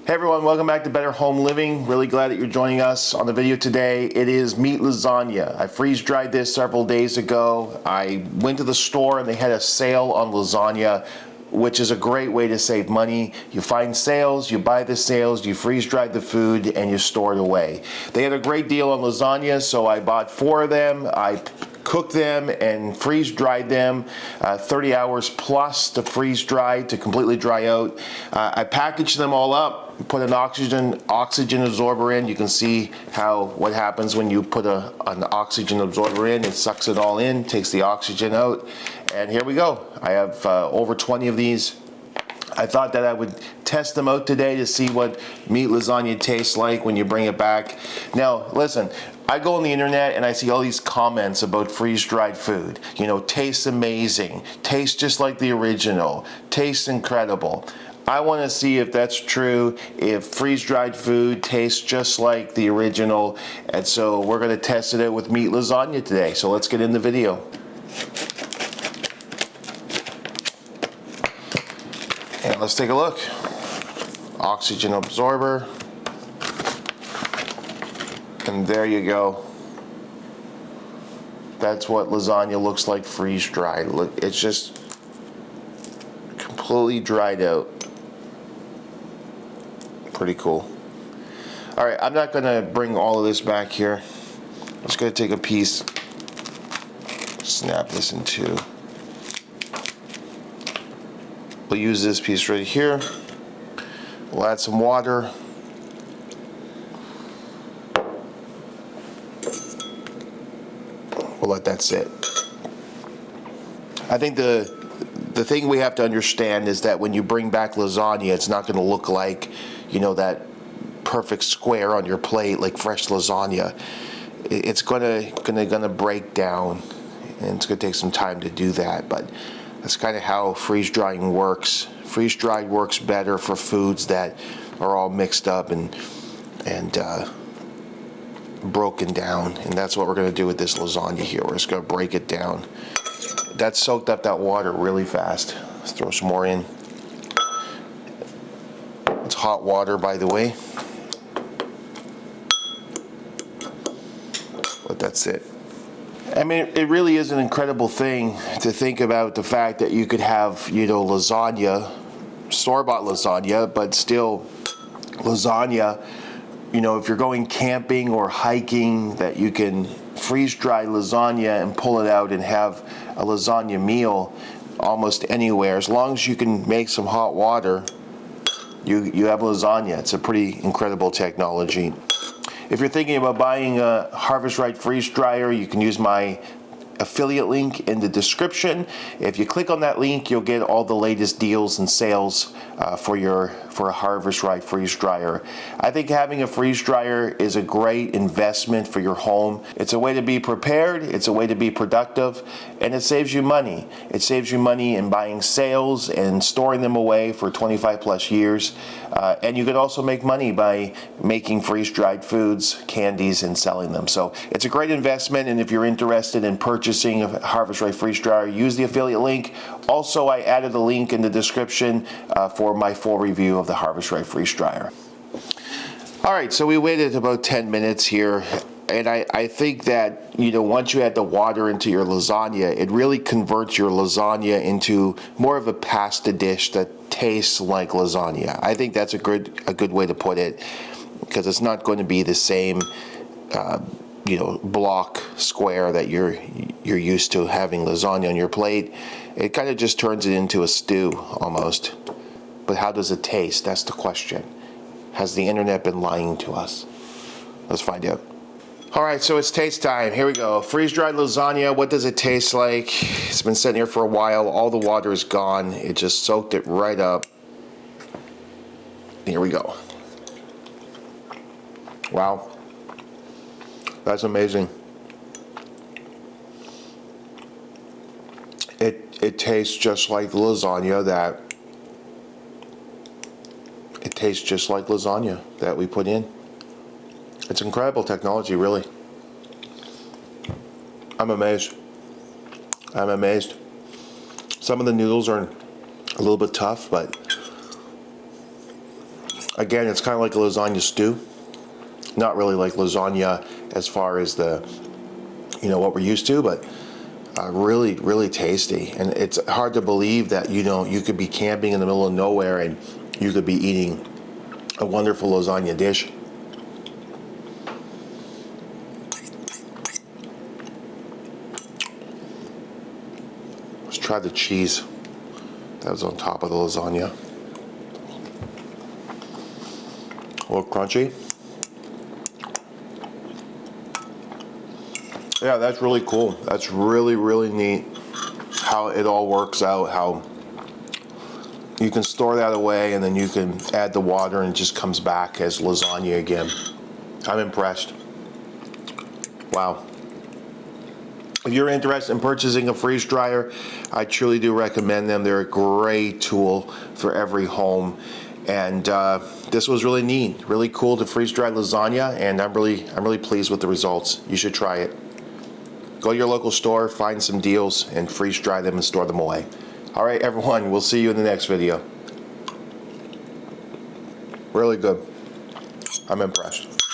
Hey everyone, welcome back to Better Home Living. Really glad that you're joining us on the video today. It is meat lasagna. I freeze dried this several days ago. I went to the store and they had a sale on lasagna, which is a great way to save money. You find sales, you buy the sales, you freeze dry the food, and you store it away. They had a great deal on lasagna, so I bought 4 of them. I cooked them and freeze dried them, 30 hours plus to freeze dry, to completely dry out. I packaged them all up, put an oxygen absorber in. You can see what happens when you put an oxygen absorber in. It sucks it all in, takes the oxygen out, and here we go. I have over 20 of these. I thought that I would test them out today to see what meat lasagna tastes like when you bring it back. Now, listen, I go on the internet and I see all these comments about freeze-dried food. You know, tastes amazing, tastes just like the original, tastes incredible. I want to see if that's true, if freeze-dried food tastes just like the original, and so we're going to test it out with meat lasagna today. So let's get in the video. And let's take a look. Oxygen absorber. And there you go. That's what lasagna looks like freeze-dried. Look, it's just completely dried out. Pretty cool. All right, I'm not gonna bring all of this back here. I'm just gonna take a piece, snap this in two. We'll use this piece right here. We'll add some water. We'll let that sit. I think the thing we have to understand is that when you bring back lasagna, it's not going to look like, you know, that perfect square on your plate like fresh lasagna. It's gonna break down, and it's gonna take some time to do that. But that's kind of how freeze drying works. Freeze dried works better for foods that are all mixed up and broken down, and that's what we're going to do with this lasagna here. We're just going to break it down. That soaked up that water really fast. Let's throw some more in. It's hot water, by the way. Let that sit. I mean, it really is an incredible thing to think about the fact that you could have, you know, lasagna, store-bought lasagna, but still lasagna. You know, if you're going camping or hiking, that you can freeze-dry lasagna and pull it out and have a lasagna meal almost anywhere. As long as you can make some hot water, you have lasagna. It's a pretty incredible technology. If you're thinking about buying a Harvest Right freeze dryer, you can use my affiliate link in the description. If you click on that link, you'll get all the latest deals and sales for a Harvest Right freeze dryer. I think having a freeze dryer is a great investment for your home. It's a way to be prepared, it's a way to be productive, and it saves you money. It saves you money in buying sales and storing them away for 25 plus years. And you can also make money by making freeze-dried foods, candies, and selling them. So it's a great investment, and if you're interested in purchasing a Harvest Right freeze dryer, use the affiliate link. Also, I added a link in the description for my full review of the Harvest Right freeze dryer. All right, so we waited about 10 minutes here, and I think that, you know, once you add the water into your lasagna, it really converts your lasagna into more of a pasta dish that tastes like lasagna. I think that's a good way to put it, because it's not going to be the same you know, block square that you're used to having lasagna on your plate. It kind of just turns it into a stew almost. But how does it taste? That's the question. Has the internet been lying to us? Let's find out. All right, so it's taste time. Here we go. Freeze-dried lasagna. What does it taste like? It's been sitting here for a while. All the water is gone. It just soaked it right up. Here we go. Wow. That's amazing. It tastes just like lasagna that we put in. It's incredible technology, really. I'm amazed. Some of the noodles are a little bit tough, but Again, it's kind of like a lasagna stew. Not really like lasagna as far as the, what we're used to, but really, really tasty. And it's hard to believe that, you could be camping in the middle of nowhere and you could be eating a wonderful lasagna dish. Let's try the cheese that was on top of the lasagna. A little crunchy. Yeah, that's really cool. That's really, really neat how it all works out, how you can store that away and then you can add the water and it just comes back as lasagna again. I'm impressed. Wow. If you're interested in purchasing a freeze dryer, I truly do recommend them. They're a great tool for every home. And this was really neat, really cool to freeze dry lasagna, and I'm really pleased with the results. You should try it. Go to your local store, find some deals, and freeze dry them and store them away. All right, everyone, we'll see you in the next video. Really good. I'm impressed.